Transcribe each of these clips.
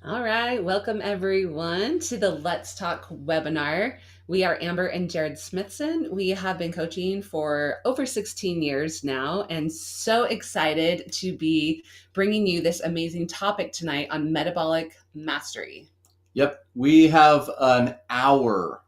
All right, welcome everyone to the Let's Talk webinar. We are Amber and Jared Smithson. We have been coaching for over 16 years now and so excited to be bringing you this amazing topic tonight on metabolic mastery. Yep, we have an hour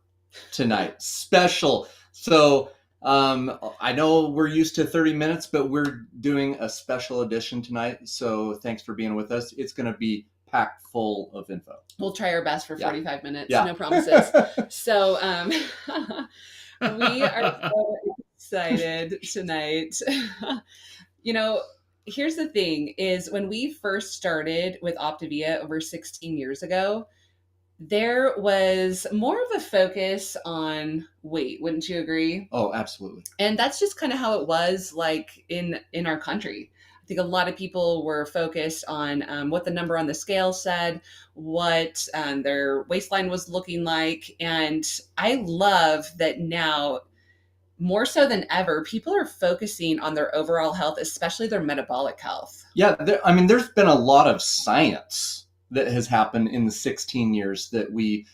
tonight, special. So I know we're used to 30 minutes, but we're doing a special edition tonight. So thanks for being with us. It's going to be packed full of info. We'll try our best for 45 minutes. No promises. So we are so excited tonight. Here's the thing is when we first started with Optavia over 16 years ago, there was more of a focus on weight. Wouldn't you agree? Oh, absolutely. And that's just kind of how it was like in our country. I think a lot of people were focused on what the number on the scale said, what their waistline was looking like. And I love that now, more so than ever, people are focusing on their overall health, especially their metabolic health. Yeah, there's been a lot of science that has happened in the 16 years that we,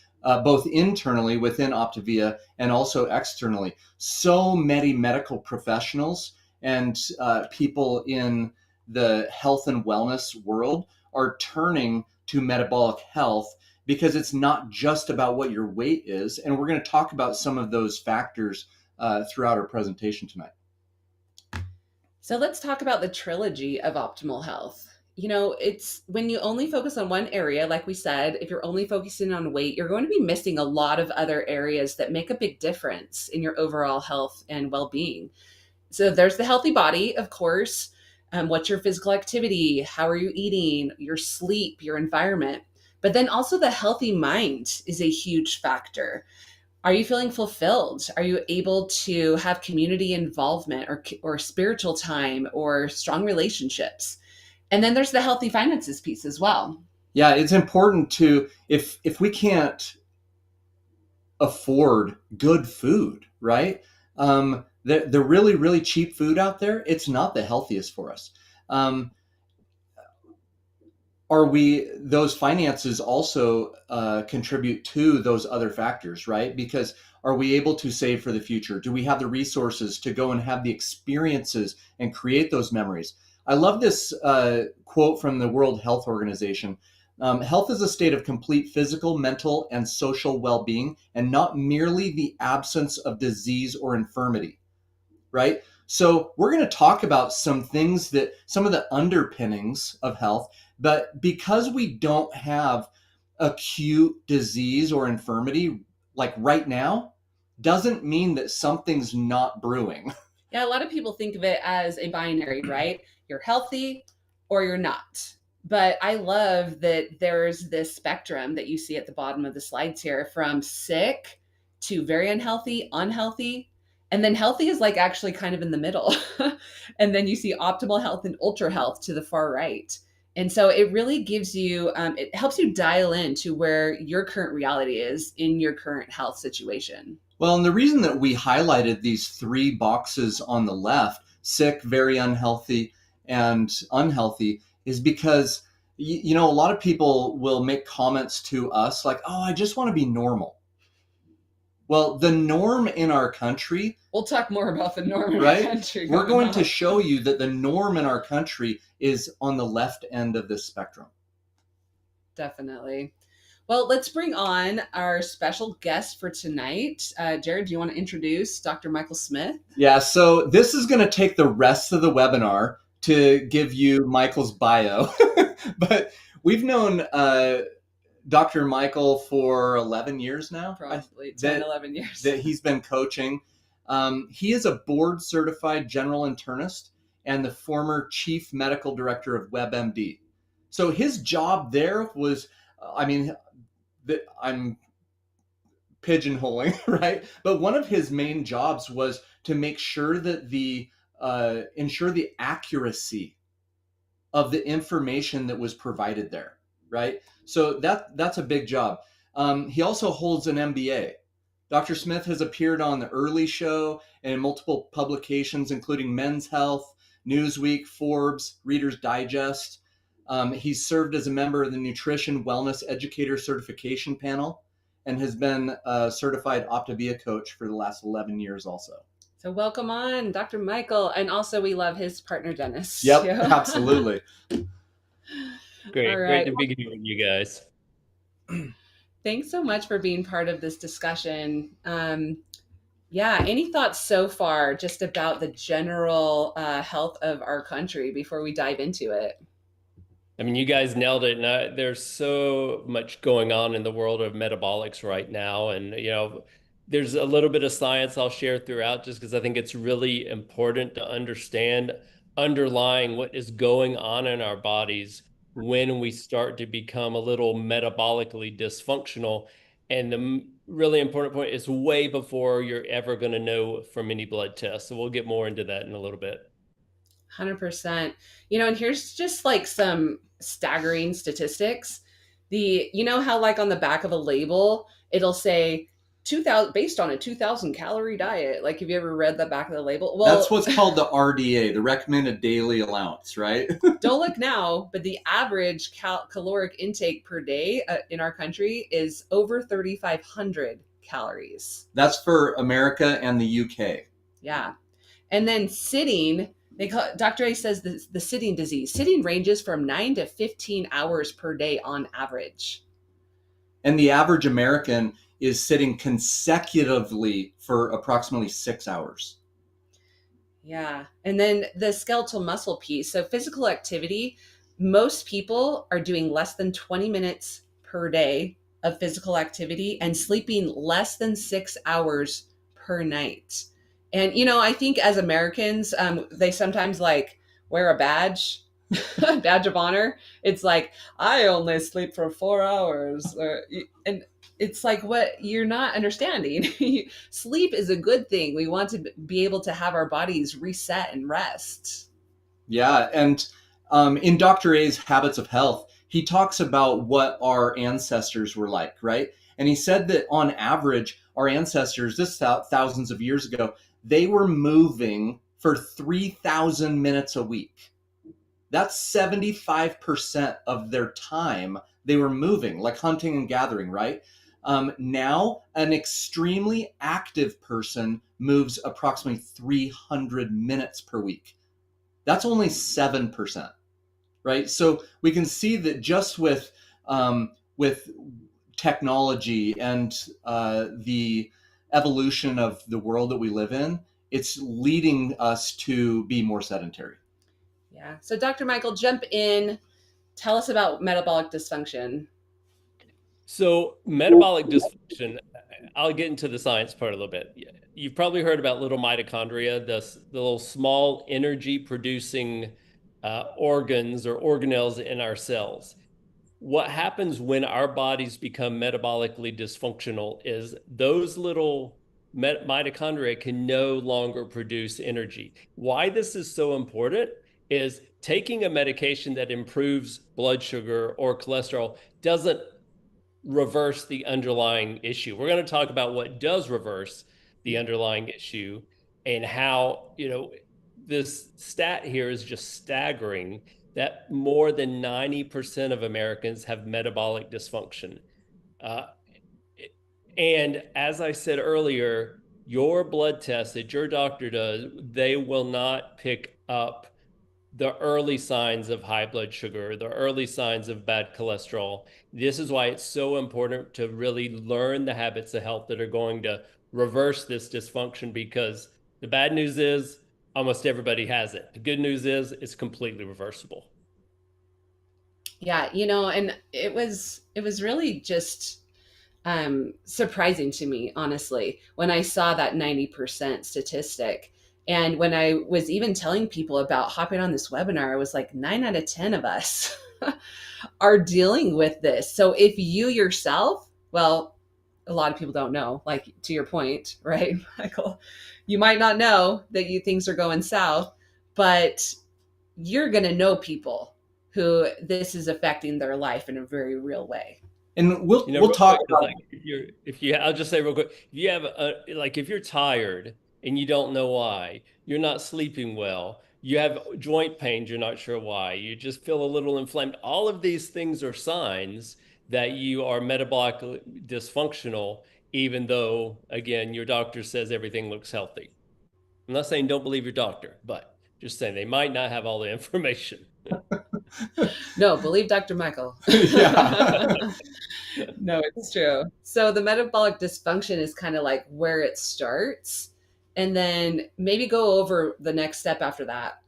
both internally within Optavia and also externally. So many medical professionals and people in the health and wellness world are turning to metabolic health because it's not just about what your weight is. And we're going to talk about some of those factors throughout our presentation tonight. So let's talk about the trilogy of optimal health. It's when you only focus on one area, like we said, if you're only focusing on weight, you're going to be missing a lot of other areas that make a big difference in your overall health and well-being. So there's the healthy body, of course. What's your physical activity? How are you eating? Your sleep, your environment. But then also the healthy mind is a huge factor. Are you feeling fulfilled? Are you able to have community involvement or spiritual time or strong relationships? And then there's the healthy finances piece as well. Yeah, it's important to, if we can't afford good food, right? The really, really cheap food out there, it's not the healthiest for us. Those finances also contribute to those other factors, right? Because are we able to save for the future? Do we have the resources to go and have the experiences and create those memories? I love this quote from the World Health Organization. Health is a state of complete physical, mental, and social well-being, and not merely the absence of disease or infirmity, right? So we're going to talk about some things some of the underpinnings of health, but because we don't have acute disease or infirmity like right now, doesn't mean that something's not brewing. Yeah, a lot of people think of it as a binary, right? You're healthy or you're not. But I love that there's this spectrum that you see at the bottom of the slides here, from sick to very unhealthy, and then healthy is like actually kind of in the middle. And then you see optimal health and ultra health to the far right. And so it really gives you, it helps you dial into where your current reality is in your current health situation. Well, and the reason that we highlighted these three boxes on the left, sick, very unhealthy, and unhealthy, is because, a lot of people will make comments to us like, oh, I just want to be normal. Well, the norm in our country, We'll talk more about the norm in our right? country We're coming going to up. show you that the norm in our country is on the left end of this spectrum. Definitely. Well, let's bring on our special guest for tonight. Jared, do you want to introduce Dr. Michael Smith? Yeah, so this is going to take the rest of the webinar to give you Michael's bio. But we've known Dr. Michael for 11 years now. Probably 10, that 11 years. that he's been coaching. He is a board certified general internist and the former chief medical director of WebMD. So his job there was, I mean, I'm pigeonholing, right? But one of his main jobs was to make sure that the ensure the accuracy of the information that was provided there, right? So that's a big job. He also holds an MBA. Dr. Smith has appeared on the Early Show and in multiple publications, including Men's Health, Newsweek, Forbes, Reader's Digest. He's served as a member of the Nutrition Wellness Educator Certification Panel and has been a certified Optavia coach for the last 11 years also. So welcome on, Dr. Michael. And also we love his partner, Dennis. Yep, absolutely. Great. All Great right. to be here with you guys. Thanks so much for being part of this discussion. Yeah, any thoughts so far just about the general health of our country before we dive into it? I mean, you guys nailed it. And there's so much going on in the world of metabolics right now. And, there's a little bit of science I'll share throughout just because I think it's really important to understand underlying what is going on in our bodies when we start to become a little metabolically dysfunctional. And the really important point is way before you're ever going to know from any blood test. So we'll get more into that in a little bit. 100%. And here's just like some staggering statistics. How like on the back of a label, it'll say 2000 based on a 2000 calorie diet. Like, have you ever read the back of the label? Well, that's what's called the RDA, the recommended daily allowance, right? Don't look now, but the average caloric intake per day in our country is over 3,500 calories. That's for America and the UK. Yeah. And then sitting, Dr. A says the sitting disease. Sitting ranges from 9 to 15 hours per day on average. And the average American is sitting consecutively for approximately 6 hours. Yeah. And then the skeletal muscle piece. So physical activity, most people are doing less than 20 minutes per day of physical activity and sleeping less than 6 hours per night. And, I think as Americans, they sometimes like wear a badge, badge of honor. It's like, I only sleep for 4 hours. And it's like, what you're not understanding. Sleep is a good thing. We want to be able to have our bodies reset and rest. Yeah. And in Dr. A's Habits of Health, he talks about what our ancestors were like, right? And he said that on average, our ancestors, this thousands of years ago, they were moving for 3,000 minutes a week. That's 75% of their time they were moving, like hunting and gathering, right? Now, an extremely active person moves approximately 300 minutes per week. That's only 7%, right? So we can see that just with technology and the evolution of the world that we live in, it's leading us to be more sedentary. Yeah. So, Dr. Michael, jump in. Tell us about metabolic dysfunction. So, metabolic dysfunction, I'll get into the science part a little bit. You've probably heard about little mitochondria, the little small energy producing organs or organelles in our cells. What happens when our bodies become metabolically dysfunctional is those little mitochondria can no longer produce energy. Why this is so important is taking a medication that improves blood sugar or cholesterol doesn't reverse the underlying issue. We're going to talk about what does reverse the underlying issue and how, this stat here is just staggering that more than 90% of Americans have metabolic dysfunction. Uh, And as I said earlier, your blood test that your doctor does, they will not pick up the early signs of high blood sugar, the early signs of bad cholesterol. This is why it's so important to really learn the habits of health that are going to reverse this dysfunction, because the bad news is almost everybody has it. The good news is it's completely reversible. Yeah, and it was really just surprising to me, honestly, when I saw that 90% statistic. And when I was even telling people about hopping on this webinar, I was like, 9 out of 10 of us are dealing with this. So if you yourself, well, a lot of people don't know, like to your point, right, Michael? You might not know that things are going south, but you're going to know people who this is affecting their life in a very real way. And we'll You know, we'll real talk quick, is about. like if you, I'll just say real quick, if you have like if you're tired and you don't know why, you're not sleeping well, you have joint pains, you're not sure why, you just feel a little inflamed. All of these things are signs that you are metabolically dysfunctional, even though, again, your doctor says everything looks healthy. I'm not saying don't believe your doctor, but just saying they might not have all the information. No, believe Dr. Michael. Yeah. No, it's true. So the metabolic dysfunction is kind of like where it starts, and then maybe go over the next step after that.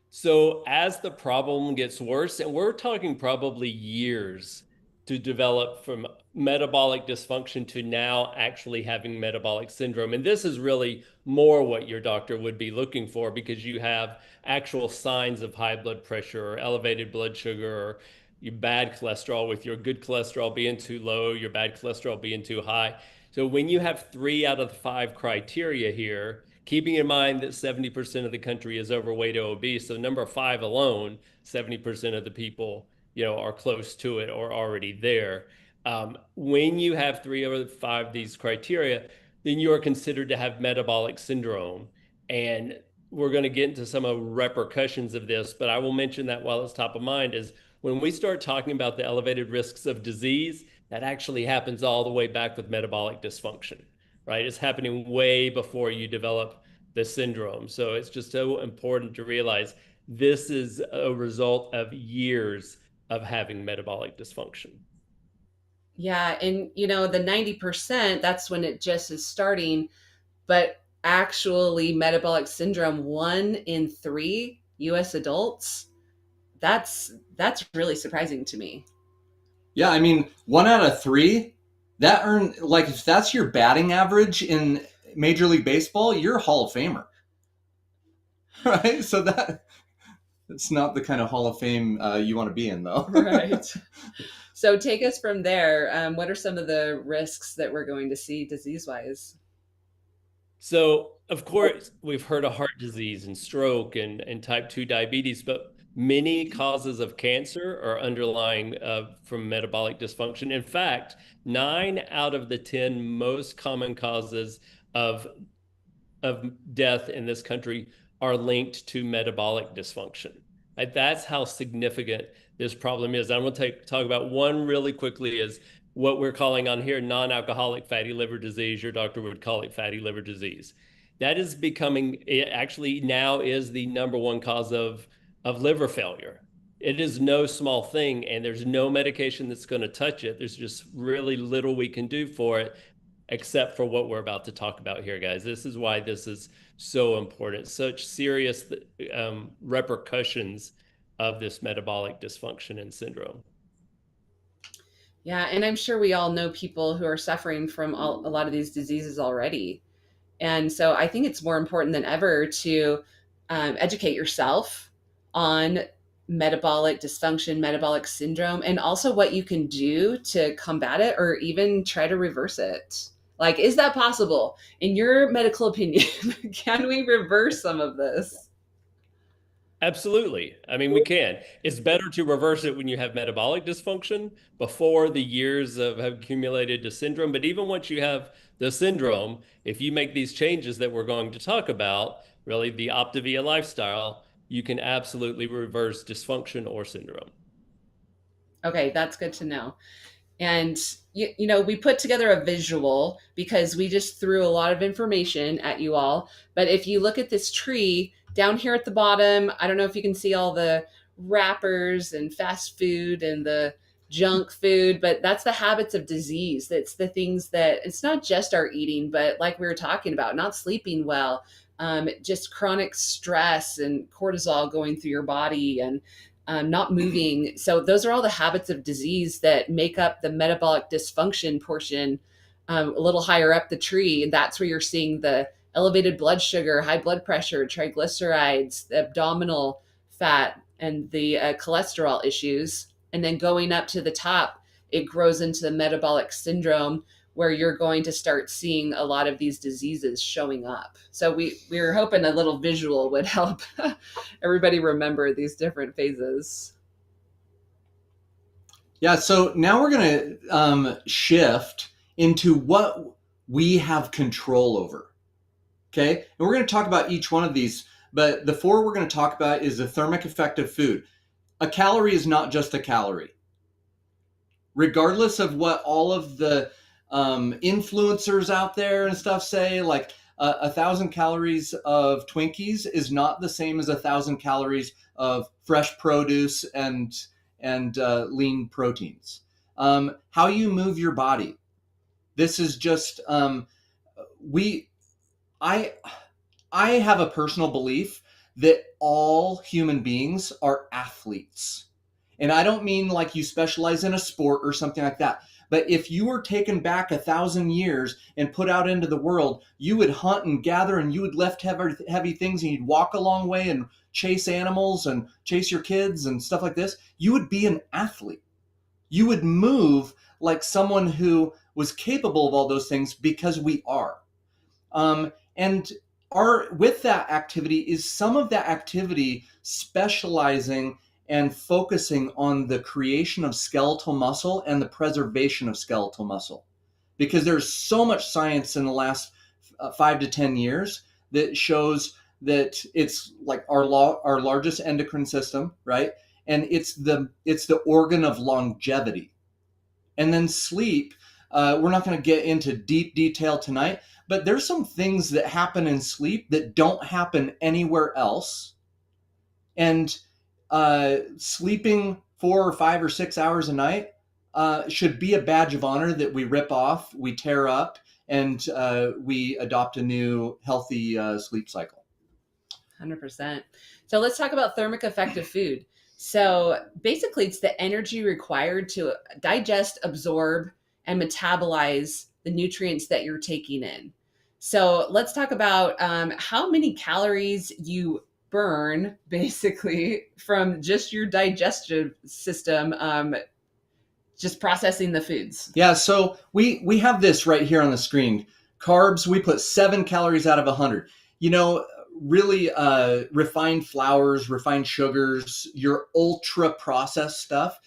So as the problem gets worse, and we're talking probably years to develop from metabolic dysfunction to now actually having metabolic syndrome. And this is really more what your doctor would be looking for, because you have actual signs of high blood pressure or elevated blood sugar, or your bad cholesterol, with your good cholesterol being too low, your bad cholesterol being too high. So when you have 3 out of the 5 criteria here, keeping in mind that 70% of the country is overweight or obese, so number 5 alone, 70% of the people, are close to it or already there. When you have 3 out of the 5 of these criteria, then you are considered to have metabolic syndrome. And we're going to get into some of the repercussions of this, but I will mention that while it's top of mind is when we start talking about the elevated risks of disease, that actually happens all the way back with metabolic dysfunction, right? It's happening way before you develop the syndrome. So it's just so important to realize this is a result of years of having metabolic dysfunction. Yeah, and the 90%, that's when it just is starting, but actually metabolic syndrome 1 in 3 US adults, that's really surprising to me. Yeah, I mean, 1 out of 3, that earn like if that's your batting average in Major League Baseball, you're a Hall of Famer, right? So that's not the kind of Hall of Fame you want to be in, though. Right. So take us from there. What are some of the risks that we're going to see disease wise? So, of course, we've heard of heart disease and stroke and type 2 diabetes, but many causes of cancer are underlying from metabolic dysfunction. In fact, 9 out of the 10 most common causes of of death in this country are linked to metabolic dysfunction. Right? That's how significant this problem is. I'm going to talk about one really quickly is what we're calling on here non-alcoholic fatty liver disease. Your doctor would call it fatty liver disease. That is becoming, it actually now is the number one cause of liver failure. It is no small thing, and there's no medication that's going to touch it. There's just really little we can do for it except for what we're about to talk about here, guys. This is why this is so important. Such serious repercussions of this metabolic dysfunction and syndrome. Yeah, and I'm sure we all know people who are suffering from a lot of these diseases already. And so I think it's more important than ever to educate yourself on metabolic dysfunction, metabolic syndrome, and also what you can do to combat it or even try to reverse it. Like, is that possible? In your medical opinion, can we reverse some of this? Absolutely. I mean, we can. It's better to reverse it when you have metabolic dysfunction before the years of have accumulated to syndrome. But even once you have the syndrome, if you make these changes that we're going to talk about, really the Optavia lifestyle, you can absolutely reverse dysfunction or syndrome. Okay, that's good to know. And we put together a visual because we just threw a lot of information at you all. But if you look at this tree down here at the bottom, I don't know if you can see all the wrappers and fast food and the junk food, but that's the habits of disease. That's the things that it's not just our eating, but like we were talking about, not sleeping well, just chronic stress and cortisol going through your body, and not moving. So those are all the habits of disease that make up the metabolic dysfunction portion, a little higher up the tree. And that's where you're seeing the elevated blood sugar, high blood pressure, triglycerides, the abdominal fat, and the cholesterol issues. And then going up to the top, it grows into the metabolic syndrome, where you're going to start seeing a lot of these diseases showing up. So we were hoping a little visual would help everybody remember these different phases. Yeah, so now we're going to shift into what we have control over. Okay, and we're going to talk about each one of these, but the four we're going to talk about is the thermic effect of food. A calorie is not just a calorie. Regardless of what all of the influencers out there and stuff say, like 1,000 calories of Twinkies is not the same as 1,000 calories of fresh produce and lean proteins. How you move your body. This is just we. I have a personal belief that all human beings are athletes. And I don't mean like you specialize in a sport or something like that. But if you were taken back 1,000 years and put out into the world, you would hunt and gather and you would lift heavy things and you'd walk a long way and chase animals and chase your kids and stuff like this. You would be an athlete. You would move like someone who was capable of all those things because we are. And with that activity is some of that activity specializing and focusing on the creation of skeletal muscle and the preservation of skeletal muscle. Because there's so much science in the last 5 to 10 years that shows that it's like our largest endocrine system, right? And it's the organ of longevity. And then sleep, we're not going to get into deep detail tonight, but there's some things that happen in sleep that don't happen anywhere else. And sleeping 4 or 5 or 6 hours a night should be a badge of honor that we rip off, we tear up, and we adopt a new healthy sleep cycle. 100%. So let's talk about thermic effect of food. So basically, it's the energy required to digest, absorb, and metabolize the nutrients that you're taking in. So let's talk about how many calories you burn basically from just your digestive system, just processing the foods. Yeah, so we have this right here on the screen. Carbs, we put 7 calories out of 100. Really refined flours, refined sugars, your ultra processed stuff.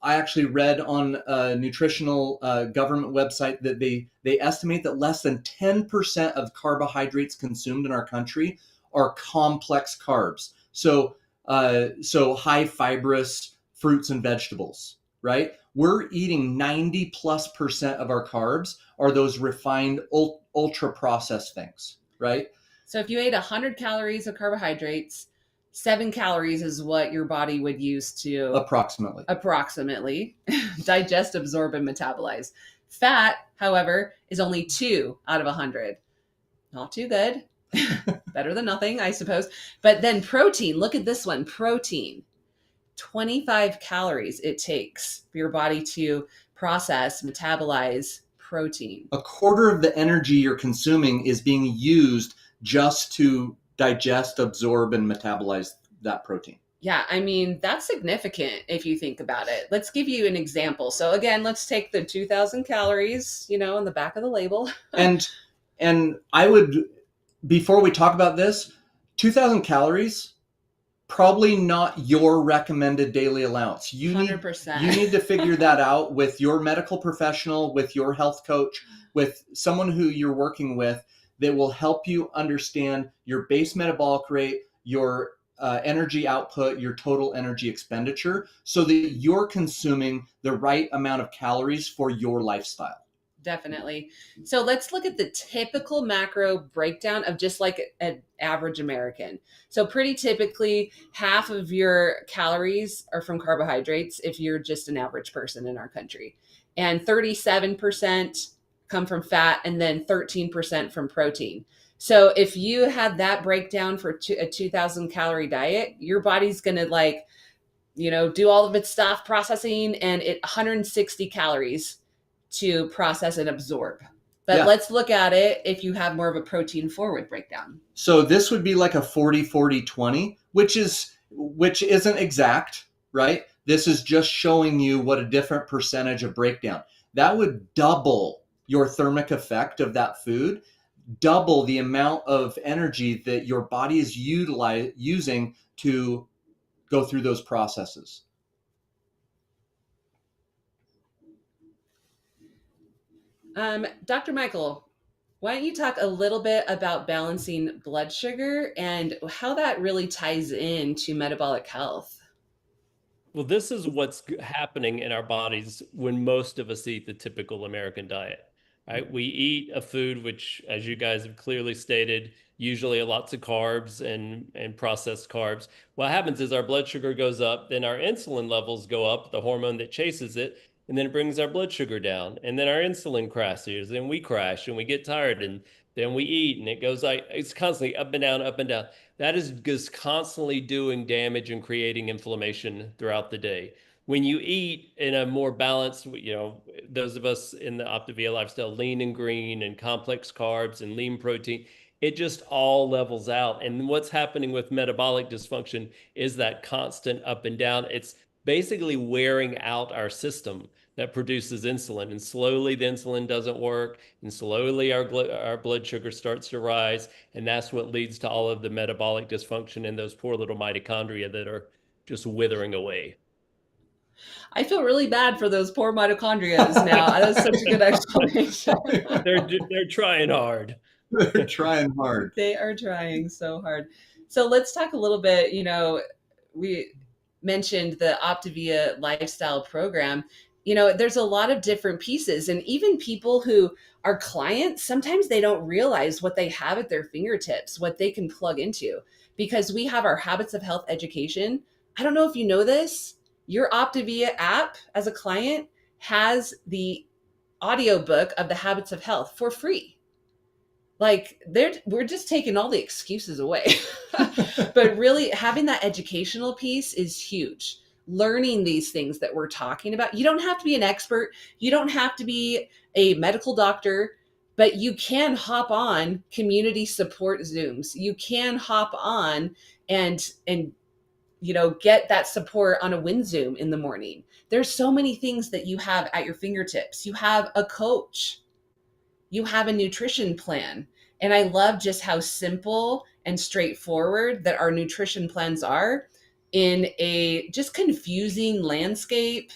I actually read on a nutritional government website that they estimate that less than 10% of carbohydrates consumed in our country are complex carbs. So high fibrous fruits and vegetables, right? We're eating 90+% of our carbs are those refined ultra processed things, right? So if you ate 100 calories of carbohydrates, 7 calories is what your body would use to approximately digest, absorb, and metabolize. Fat, however, is only 2 out of 100. Not too good. Better than nothing, I suppose. But then protein, look at this one, protein. 25 calories it takes for your body to process, metabolize protein. A quarter of the energy you're consuming is being used just to digest, absorb, and metabolize that protein. Yeah, I mean, that's significant if you think about it. Let's give you an example. So again, let's take the 2,000 calories, on the back of the label. and I would, before we talk about this, 2,000 calories, probably not your recommended daily allowance. You 100%. need to figure that out with your medical professional, with your health coach, with someone who you're working with that will help you understand your base metabolic rate, your energy output, your total energy expenditure, so that you're consuming the right amount of calories for your lifestyle. Definitely. So let's look at the typical macro breakdown of just like an average American. So, pretty typically, half of your calories are from carbohydrates if you're just an average person in our country, and 37% come from fat, and then 13% from protein. So, if you had that breakdown for a 2,000 calorie diet, your body's going to do all of its stuff processing and it 160 calories to process and absorb. But Yeah. let's look at it if you have more of a protein forward breakdown. So this would be like a 40-40-20, which isn't exact, right? This is just showing you what a different percentage of breakdown. That would double your thermic effect of that food, double the amount of energy that your body is using to go through those processes. Dr. Michael, why don't you talk a little bit about balancing blood sugar and how that really ties into metabolic health? Well, this is what's happening in our bodies when most of us eat the typical American diet, right? We eat a food which, as you guys have clearly stated, usually lots of carbs and processed carbs. What happens is our blood sugar goes up, then our insulin levels go up, the hormone that chases it, and then it brings our blood sugar down. And then our insulin crashes, and we crash, and we get tired, and then we eat, and it goes like it's constantly up and down, up and down. That is just constantly doing damage and creating inflammation throughout the day. When you eat in a more balanced, those of us in the Optavia lifestyle, lean and green and complex carbs and lean protein, it just all levels out. And what's happening with metabolic dysfunction is that constant up and down. It's basically wearing out our system that produces insulin. And slowly the insulin doesn't work. And slowly our blood sugar starts to rise. And that's what leads to all of the metabolic dysfunction in those poor little mitochondria that are just withering away. I feel really bad for those poor mitochondrias now. That's such a good explanation. They're trying hard. They're trying hard. They are trying so hard. So let's talk a little bit. We mentioned the Optavia lifestyle program. There's a lot of different pieces, and even people who are clients, sometimes they don't realize what they have at their fingertips, what they can plug into, because we have our habits of health education. I don't know if you know this, your Optavia app as a client has the audiobook of the habits of health for free. Like we're just taking all the excuses away. But really having that educational piece is huge. Learning these things that we're talking about. You don't have to be an expert, you don't have to be a medical doctor, but you can hop on community support Zooms. You can hop on and get that support on a win Zoom in the morning. There's so many things that you have at your fingertips. You have a coach, you have a nutrition plan. And I love just how simple and straightforward that our nutrition plans are in a just confusing landscape.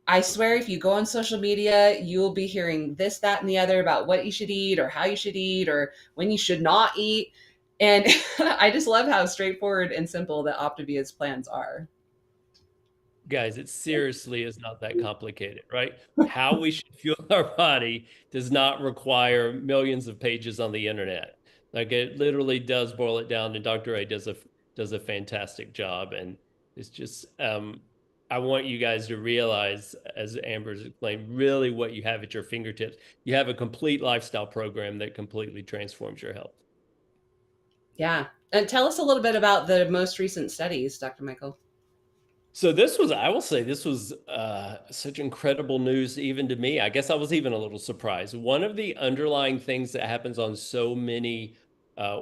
I swear, if you go on social media, you will be hearing this, that, and the other about what you should eat or how you should eat or when you should not eat. And I just love how straightforward and simple that Optavia's plans are. Guys, it seriously is not that complicated, right? How we should fuel our body does not require millions of pages on the internet. Like it literally does boil it down, and Dr. A does a fantastic job. And it's just I want you guys to realize, as Amber's explained, really what you have at your fingertips. You have a complete lifestyle program that completely transforms your health. Yeah. And tell us a little bit about the most recent studies, Dr. Michael. So this was, I will say, this was such incredible news even to me. I guess I was even a little surprised. One of the underlying things that happens on so many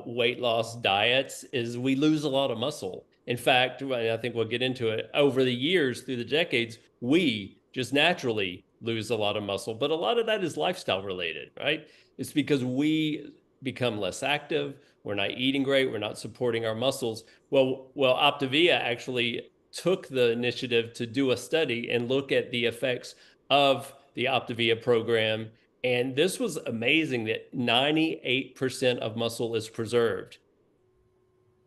weight loss diets is we lose a lot of muscle. In fact, I think we'll get into it, over the years, through the decades, we just naturally lose a lot of muscle. But a lot of that is lifestyle related, right? It's because we become less active. We're not eating great. We're not supporting our muscles. Well, Optavia actually took the initiative to do a study and look at the effects of the Optavia program. And this was amazing that 98% of muscle is preserved.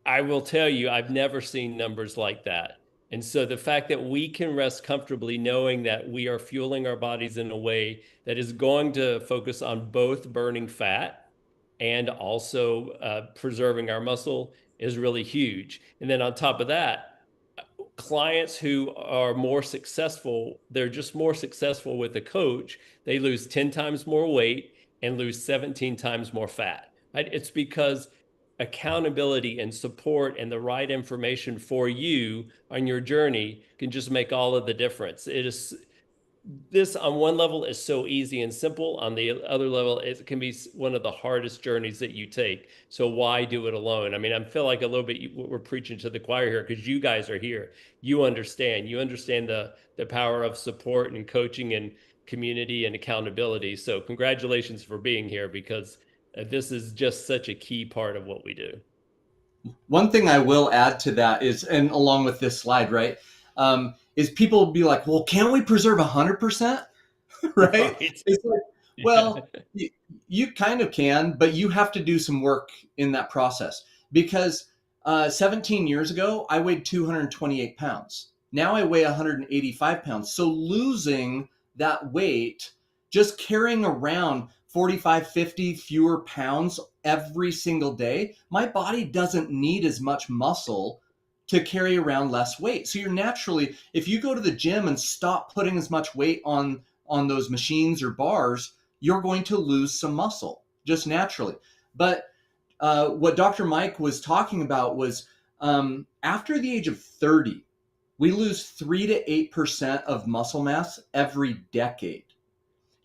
I will tell you, I've never seen numbers like that. And so the fact that we can rest comfortably knowing that we are fueling our bodies in a way that is going to focus on both burning fat and also preserving our muscle is really huge. And then on top of that, clients who are more successful, they're just more successful with a coach. They lose 10 times more weight and lose 17 times more fat. Right? It's because accountability and support and the right information for you on your journey can just make all of the difference. It is this on one level is so easy and simple. On the other level, it can be one of the hardest journeys that you take. So why do it alone? I mean, I feel like a little bit we're preaching to the choir here because you guys are here. You understand. You understand the power of support and coaching and community and accountability. So congratulations for being here because this is just such a key part of what we do. One thing I will add to that is, and along with this slide, right, is people will be like, well, can't we preserve 100%? Right? Right. It's like, Yeah. well, you kind of can, but you have to do some work in that process because 17 years ago, I weighed 228 pounds. Now I weigh 185 pounds. So losing that weight, just carrying around 45, 50 fewer pounds every single day, my body doesn't need as much muscle to carry around less weight. So you're naturally, if you go to the gym and stop putting as much weight on those machines or bars, you're going to lose some muscle just naturally. But what Dr. Mike was talking about was after the age of 30, we lose 3 to 8% of muscle mass every decade.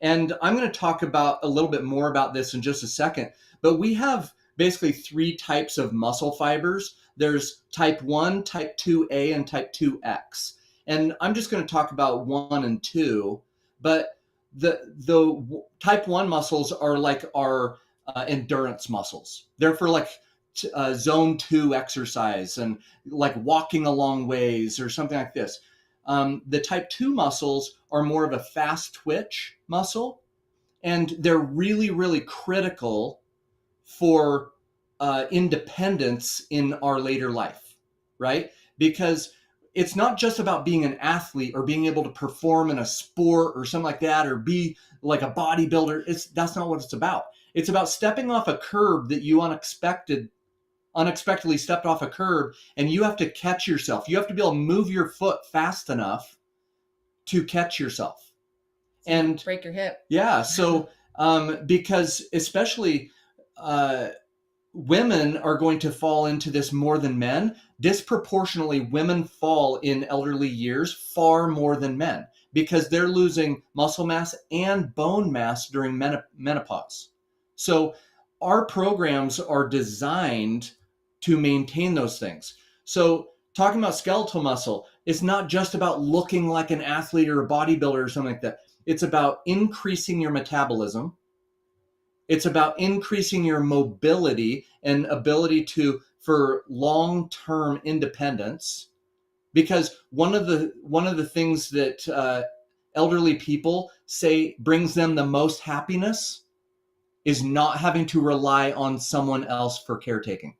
And I'm going to talk about a little bit more about this in just a second. But we have basically three types of muscle fibers. There's type 1, type 2A, and type 2X. And I'm just going to talk about 1 and 2. But the type 1 muscles are like our endurance muscles. They're for like zone 2 exercise and like walking a long ways or something like this. The type 2 muscles are more of a fast twitch muscle, and they're really, really critical for independence in our later life, right? Because it's not just about being an athlete or being able to perform in a sport or something like that, or be like a bodybuilder. That's not what it's about. It's about stepping off a curb that you unexpectedly stepped off a curb, and you have to catch yourself. You have to be able to move your foot fast enough to catch yourself. So and break your hip. Yeah, so because especially women are going to fall into this more than men. Disproportionately, women fall in elderly years far more than men because they're losing muscle mass and bone mass during menopause. So our programs are designed to maintain those things. So talking about skeletal muscle, it's not just about looking like an athlete or a bodybuilder or something like that. It's about increasing your metabolism. It's about increasing your mobility and ability for long-term independence. Because one of the things that elderly people say brings them the most happiness is not having to rely on someone else for caretaking.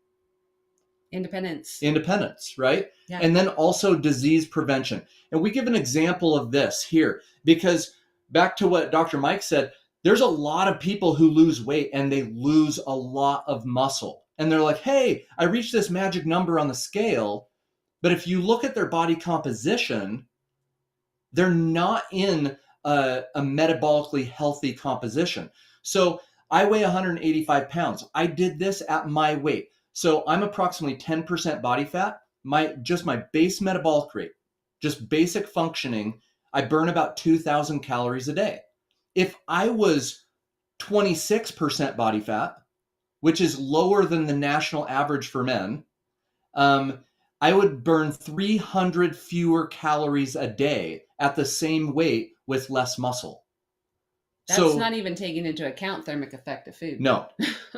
Independence, right? Yeah. And then also disease prevention. And we give an example of this here because back to what Dr. Mike said, there's a lot of people who lose weight and they lose a lot of muscle. And they're like, hey, I reached this magic number on the scale. But if you look at their body composition, they're not in a metabolically healthy composition. So I weigh 185 pounds. I did this at my weight. So I'm approximately 10% body fat. My base metabolic rate, just basic functioning, I burn about 2,000 calories a day. If I was 26% body fat, which is lower than the national average for men, I would burn 300 fewer calories a day at the same weight with less muscle. That's not even taking into account thermic effect of food. No.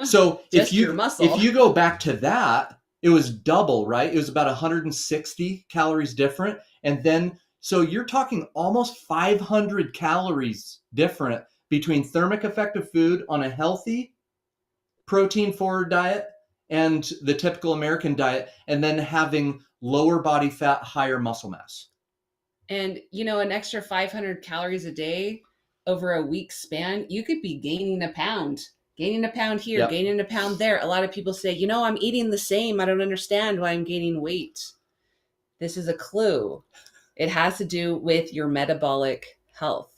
So if you go back to that, it was double, right? It was about 160 calories different. And then, so you're talking almost 500 calories different between thermic effect of food on a healthy protein forward diet and the typical American diet, and then having lower body fat, higher muscle mass. And, an extra 500 calories a day over a week span, you could be gaining a pound here, Yep. gaining a pound there. A lot of people say, I'm eating the same. I don't understand why I'm gaining weight. This is a clue. It has to do with your metabolic health.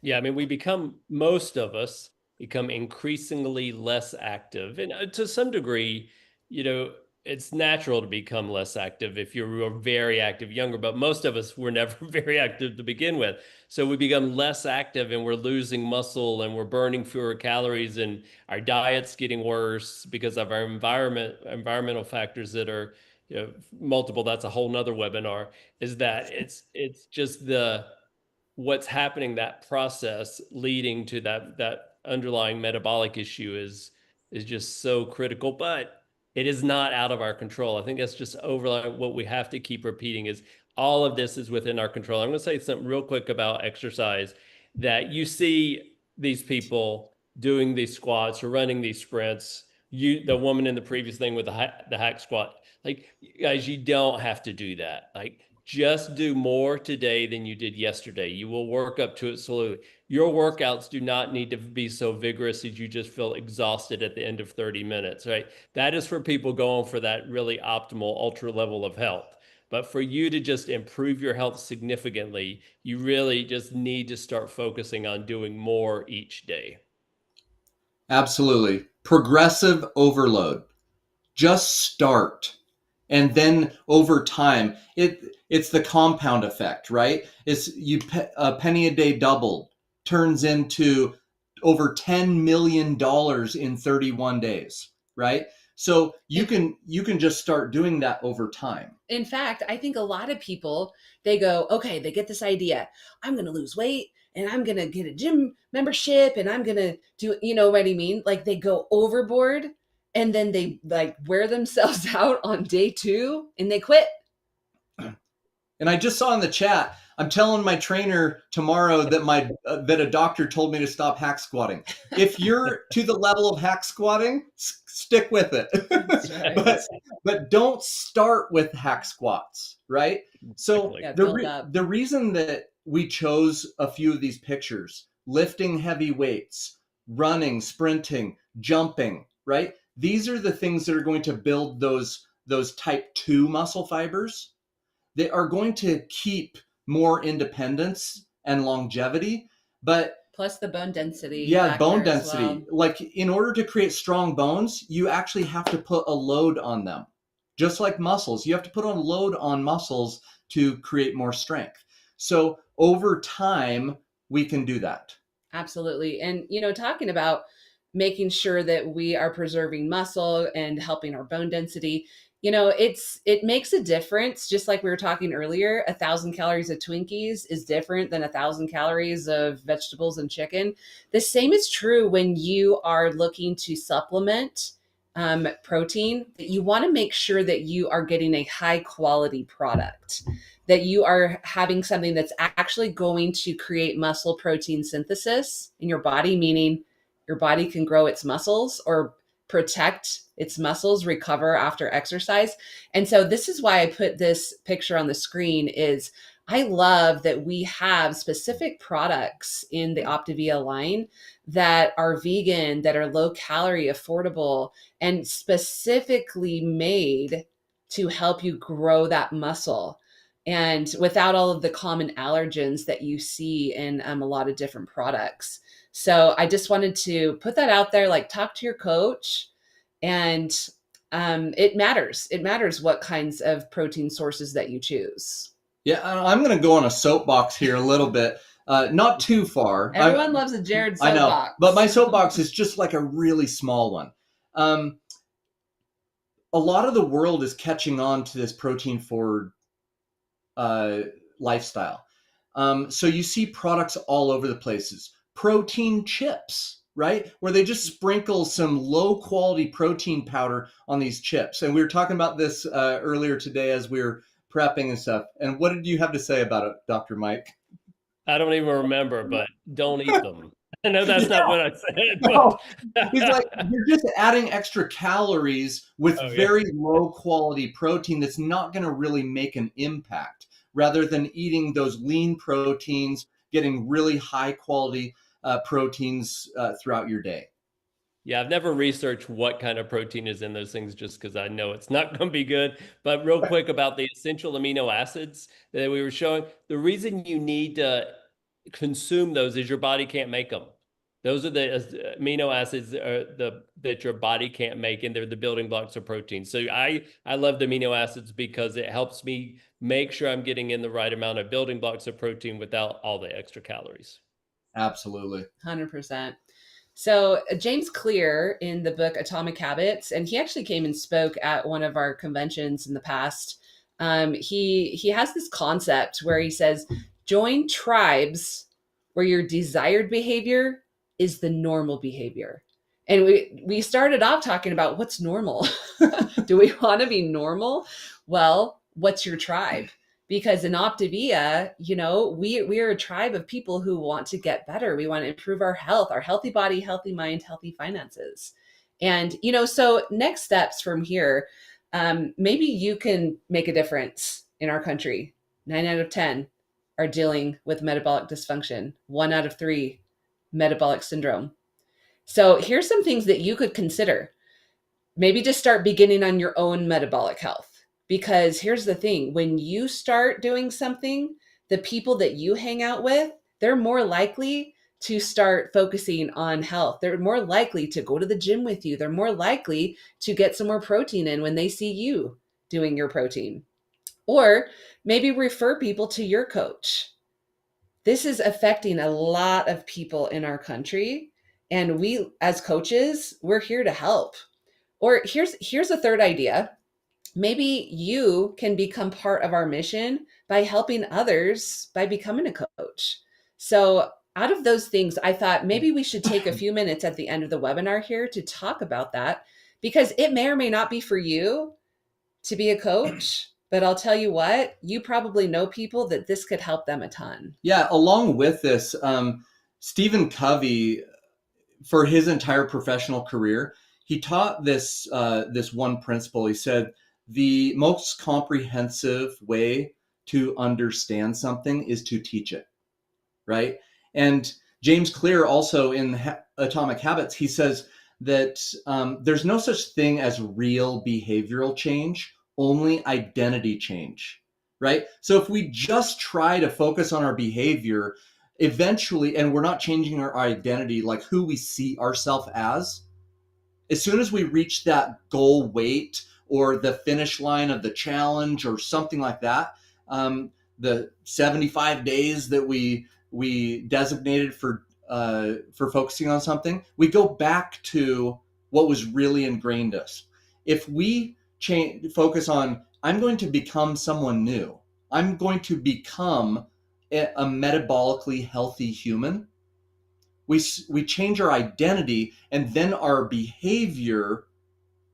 Yeah, I mean, most of us become increasingly less active. And to some degree, you know, it's natural to become less active if you're very active younger, but most of us were never very active to begin with. So we become less active and we're losing muscle and we're burning fewer calories and our diet's getting worse because of our environmental factors that are, multiple. That's a whole nother webinar, is that it's just the what's happening, that process leading to that underlying metabolic issue is just so critical, but it is not out of our control. I think that's just overlying what we have to keep repeating is all of this is within our control. I'm going to say something real quick about exercise, that you see these people doing these squats or running these sprints. The woman in the previous thing with the hack squat, like, guys, you don't have to do that. Like, just do more today than you did yesterday. You will work up to it slowly. Your workouts do not need to be so vigorous that you just feel exhausted at the end of 30 minutes, right? That is for people going for that really optimal ultra level of health. But for you to just improve your health significantly, you really just need to start focusing on doing more each day. Absolutely. Progressive overload. Just start. And then over time, it's the compound effect, right? It's a penny a day doubled turns into over $10 million in 31 days, right? So you can just start doing that over time. In fact, I think a lot of people, they go, okay, they get this idea. I'm going to lose weight and I'm going to get a gym membership and I'm going to do, you know what I mean? Like they go overboard and then they like wear themselves out on day 2 and they quit. And I just saw in the chat, I'm telling my trainer tomorrow that a doctor told me to stop hack squatting. If you're to the level of hack squatting, stick with it. Right. but don't start with hack squats, right? So Yeah, the reason that we chose a few of these pictures, lifting heavy weights, running, sprinting, jumping, right? These are the things that are going to build those type 2 muscle fibers. They are going to keep more independence and longevity, but plus the bone density. yeah, bone density. Well. Like in order to create strong bones, you actually have to put a load on them. Just like muscles, you have to put a load on muscles to create more strength. So over time, we can do that. Absolutely. And, talking about making sure that we are preserving muscle and helping our bone density, it makes a difference. Just like we were talking earlier, 1,000 calories of Twinkies is different than 1,000 calories of vegetables and chicken. The same is true when you are looking to supplement protein. You want to make sure that you are getting a high quality product, that you are having something that's actually going to create muscle protein synthesis in your body, meaning your body can grow its muscles or protect its muscles, recover after exercise. And so this is why I put this picture on the screen. Is I love that we have specific products in the Optavia line that are vegan, that are low calorie, affordable, and specifically made to help you grow that muscle, and without all of the common allergens that you see in a lot of different products. So I just wanted to put that out there, like talk to your coach. And it matters. It matters what kinds of protein sources that you choose. Yeah, I'm going to go on a soapbox here a little bit. Not too far. Everyone loves a Jared soapbox. I know, but my soapbox is just like a really small one. A lot of the world is catching on to this protein forward lifestyle. So you see products all over the places. Protein chips, right? Where they just sprinkle some low quality protein powder on these chips. And we were talking about this earlier today as we were prepping and stuff. And what did you have to say about it, Dr. Mike? I don't even remember, but don't eat them. I know that's not what I said, but No. He's like, you're just adding extra calories with oh yeah. very low quality protein that's not going to really make an impact, rather than eating those lean proteins, getting really high quality proteins throughout your day. Yeah, I've never researched what kind of protein is in those things just because I know it's not going to be good. But real quick about the essential amino acids that we were showing, the reason you need to consume those is your body can't make them. Those are the amino acids that your body can't make, and they're the building blocks of protein. So I love the amino acids because it helps me make sure I'm getting in the right amount of building blocks of protein without all the extra calories. Absolutely. 100%. So, James Clear in the book Atomic Habits, and he actually came and spoke at one of our conventions in the past. He has this concept where he says, join tribes where your desired behavior is the normal behavior. And we started off talking about what's normal. Do we want to be normal? Well, what's your tribe? Because in Optavia, we are a tribe of people who want to get better. We want to improve our health, our healthy body, healthy mind, healthy finances. And so next steps from here, maybe you can make a difference in our country. 9 out of 10 are dealing with metabolic dysfunction. 1 out of 3 metabolic syndrome. So here's some things that you could consider. Maybe just start beginning on your own metabolic health. Because here's the thing, when you start doing something, the people that you hang out with, they're more likely to start focusing on health. They're more likely to go to the gym with you. They're more likely to get some more protein in when they see you doing your protein. Or maybe refer people to your coach. This is affecting a lot of people in our country. And we, as coaches, we're here to help. Or here's a third idea. Maybe you can become part of our mission by helping others by becoming a coach. So, out of those things, I thought maybe we should take a few minutes at the end of the webinar here to talk about that, because it may or may not be for you to be a coach, but I'll tell you what, you probably know people that this could help them a ton. Yeah, along with this, Stephen Covey, for his entire professional career, he taught this one principle. He said the most comprehensive way to understand something is to teach it, right? And James Clear also in Atomic Habits, he says that there's no such thing as real behavioral change, only identity change, right? So if we just try to focus on our behavior, eventually, and we're not changing our identity, like who we see ourselves as soon as we reach that goal weight or the finish line of the challenge or something like that, the 75 days that we designated for focusing on something, we go back to what was really ingrained us. If we focus on, I'm going to become someone new, I'm going to become a metabolically healthy human, we change our identity, and then our behavior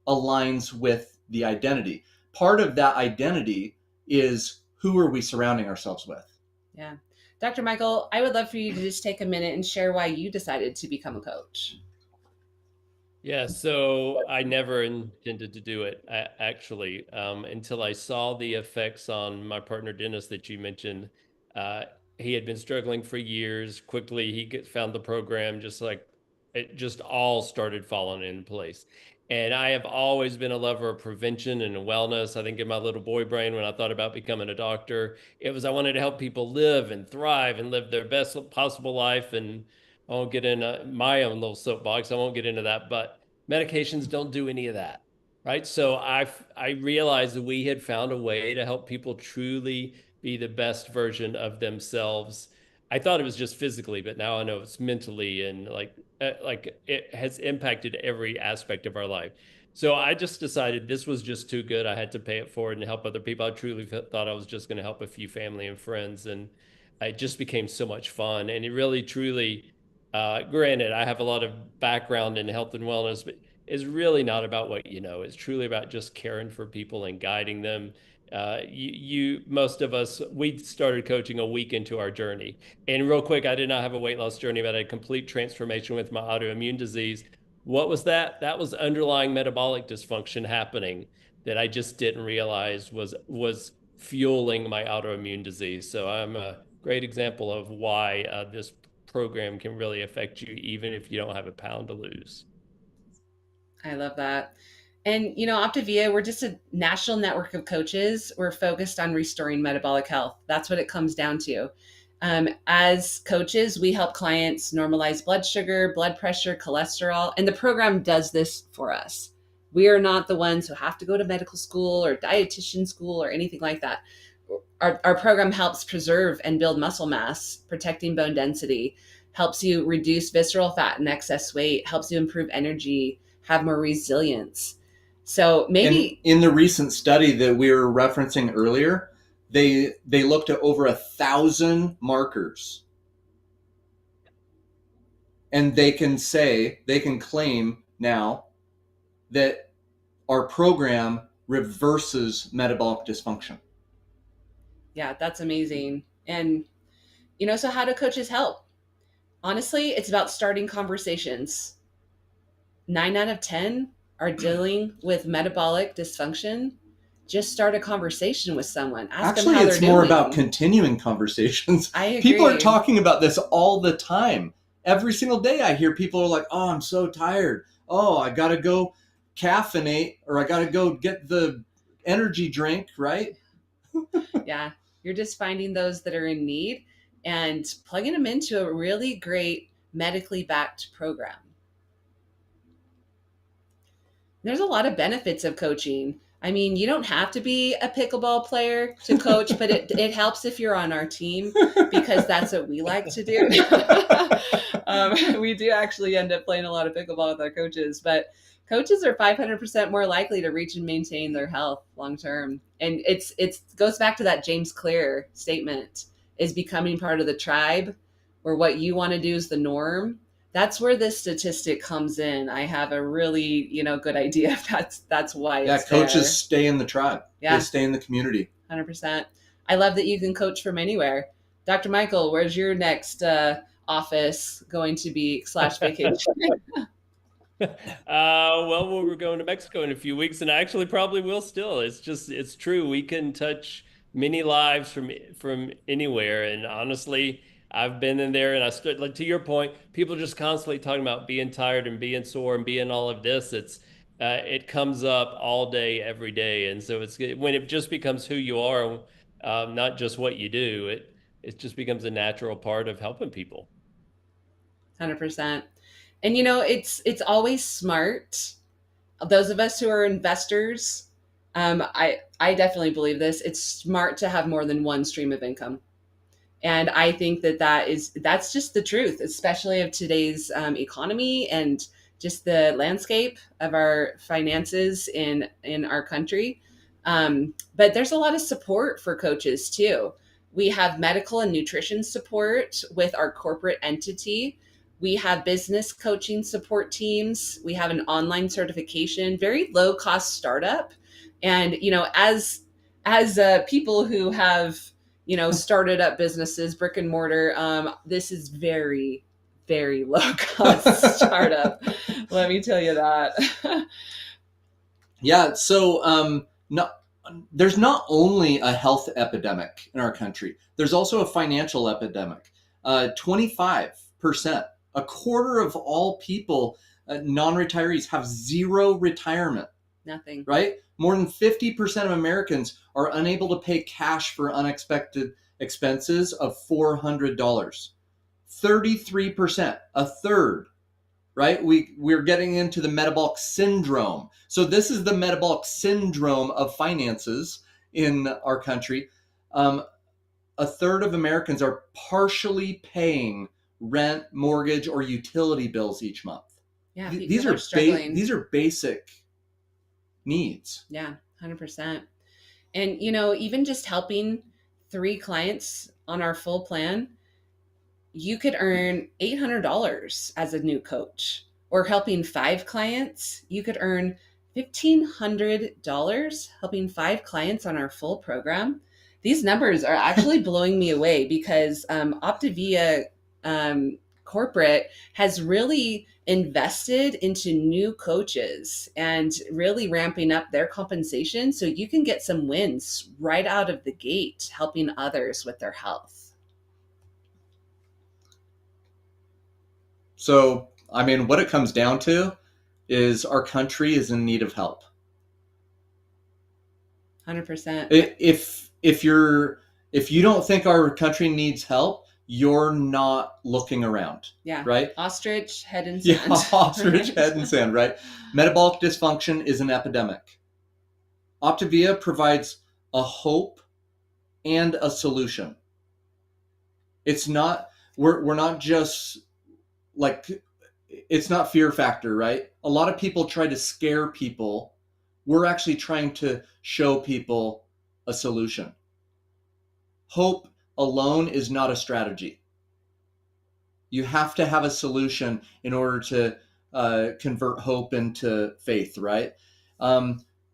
aligns with the identity. Part of that identity is, who are we surrounding ourselves with? Yeah. Dr. Michael, I would love for you to just take a minute and share why you decided to become a coach. Yeah, so I never intended to do it actually, until I saw the effects on my partner Dennis that you mentioned. Uh, he had been struggling for years. Quickly, found the program, just like it just all started falling in place. And I have always been a lover of prevention and wellness. I think in my little boy brain, when I thought about becoming a doctor, it was I wanted to help people live and thrive and live their best possible life. And I won't get into my own little soapbox. I won't get into that, but medications don't do any of that, right? So I realized that we had found a way to help people truly be the best version of themselves. I thought it was just physically, but now I know it's mentally, and like it has impacted every aspect of our life. So I just decided this was just too good. I had to pay it forward and help other people. I truly thought I was just going to help a few family and friends, and it just became so much fun. And it really, truly, granted, I have a lot of background in health and wellness, but it's really not about what you know. It's truly about just caring for people and guiding them Most of us, we started coaching a week into our journey. And real quick, I did not have a weight loss journey, but I had a complete transformation with my autoimmune disease. What was that? That was underlying metabolic dysfunction happening that I just didn't realize was fueling my autoimmune disease. So I'm a great example of why this program can really affect you, even if you don't have a pound to lose. I love that. And, Optavia, we're just a national network of coaches. We're focused on restoring metabolic health. That's what it comes down to. As coaches, we help clients normalize blood sugar, blood pressure, cholesterol, and the program does this for us. We are not the ones who have to go to medical school or dietitian school or anything like that. Our program helps preserve and build muscle mass, protecting bone density, helps you reduce visceral fat and excess weight, helps you improve energy, have more resilience. So And maybe, in the recent study that we were referencing earlier, they looked at over 1,000 markers, and they can claim now that our program reverses metabolic dysfunction. yeah, that's amazing. And, so how do coaches help? Honestly, it's about starting conversations. 9 out of 10 are dealing with metabolic dysfunction. Just start a conversation with someone. Ask them Actually, how they're it's more about doing. continuing conversations. I People are agree. talking about this all the time. Every single day I hear people are like, "Oh, I'm so tired. Oh, I got to go caffeinate, or I got to go get the energy drink," right? Yeah, you're just finding those that are in need and plugging them into a really great medically backed program. There's a lot of benefits of coaching. I mean, you don't have to be a pickleball player to coach, but it helps if you're on our team because that's what we like to do. We do actually end up playing a lot of pickleball with our coaches, but coaches are 500% more likely to reach and maintain their health long term. And it goes back to that James Clear statement, is becoming part of the tribe where what you want to do is the norm. That's where this statistic comes in. I have a really, good idea if that's why Yeah, it's coaches there. stay in the tribe. They Yeah, stay in the community. 100%. I love that you can coach from anywhere. Dr. Michael, where's your next office going to be slash vacation? Well, we're going to Mexico in a few weeks, and I actually probably will still. It's true. We can touch many lives from anywhere. And honestly, I've been in there, and I stood like to your point. People just constantly talking about being tired and being sore and being all of this. It comes up all day, every day, and so it's when it just becomes who you are, not just what you do. It just becomes a natural part of helping people. 100%. And it's always smart. Those of us who are investors, I definitely believe this. It's smart to have more than one stream of income. And I think that's just the truth, especially of today's economy and just the landscape of our finances in our country. But there's a lot of support for coaches too. We have medical and nutrition support with our corporate entity. We have business coaching support teams. We have an online certification, very low cost startup. And as people who have started up businesses, brick and mortar, this is very, very low cost startup. Let me tell you that. Yeah, so there's not only a health epidemic in our country, there's also a financial epidemic. 25%, a quarter of all people, non-retirees, have zero retirement, Nothing. right? More than 50% of Americans are unable to pay cash for unexpected expenses of $400. 33%, a third, right? We're getting into the metabolic syndrome. So this is the metabolic syndrome of finances in our country. A third of Americans are partially paying rent, mortgage, or utility bills each month. Yeah, These people are are struggling. these are basic needs. Yeah, 100%. And even just helping 3 clients on our full plan, you could earn $800 as a new coach. Or helping 5 clients, you could earn $1,500 helping 5 clients on our full program. These numbers are actually blowing me away because Optavia corporate has really invested into new coaches and really ramping up their compensation so you can get some wins right out of the gate helping others with their health. So, I mean, what it comes down to is our country is in need of help. 100%. If you don't think our country needs help, you're not looking around. Yeah. Right? Ostrich, head in Yeah, sand. ostrich head in sand, right? Metabolic dysfunction is an epidemic. Optavia provides a hope and a solution. It's not, we're not just like, it's not fear factor, right? A lot of people try to scare people. We're actually trying to show people a solution. Hope alone is not a strategy. You have to have a solution in order to convert hope into faith, right?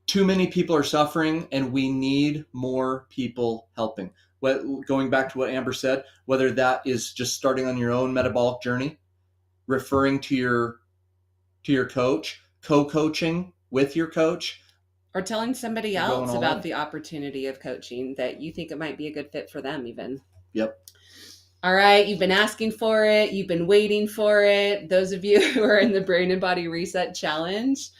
Too many people are suffering, and we need more people helping. Going back to what Amber said, whether that is just starting on your own metabolic journey, referring to your coach, co-coaching with your coach, or telling somebody or going else all about in. the opportunity of coaching that you think it might be a good fit for them even. Yep. All right, you've been asking for it, you've been waiting for it. Those of you who are in the Brain and Body Reset Challenge,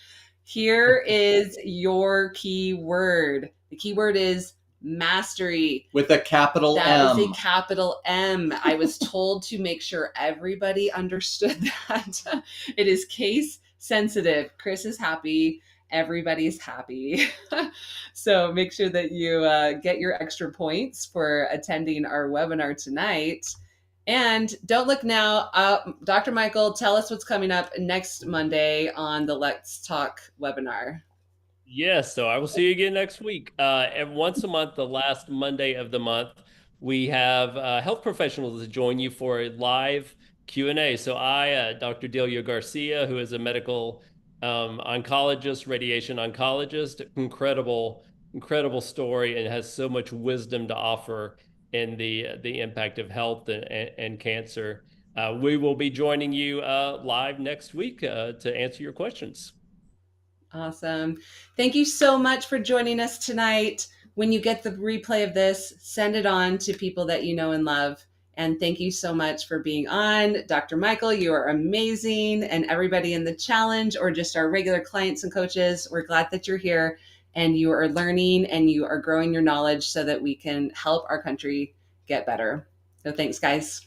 here is your key word. The key word is mastery. With a capital That M. is a capital M. I was told to make sure everybody understood that. It is case sensitive. Chris is happy. Everybody's happy. So make sure that you get your extra points for attending our webinar tonight. And don't look now. Dr. Michael, tell us what's coming up next Monday on the Let's Talk webinar. Yes, so I will see you again next week. And once a month, the last Monday of the month, we have health professionals to join you for a live Q&A. So Dr. Delia Garcia, who is a medical oncologist, radiation oncologist, incredible story, and has so much wisdom to offer in the impact of health and cancer. We will be joining you live next week to answer your questions. Awesome. Thank you so much for joining us tonight. When you get the replay of this, send it on to people that you know and love. And thank you so much for being on. Dr. Michael, you are amazing. And everybody in the challenge or just our regular clients and coaches, we're glad that you're here and you are learning and you are growing your knowledge so that we can help our country get better. So thanks, guys.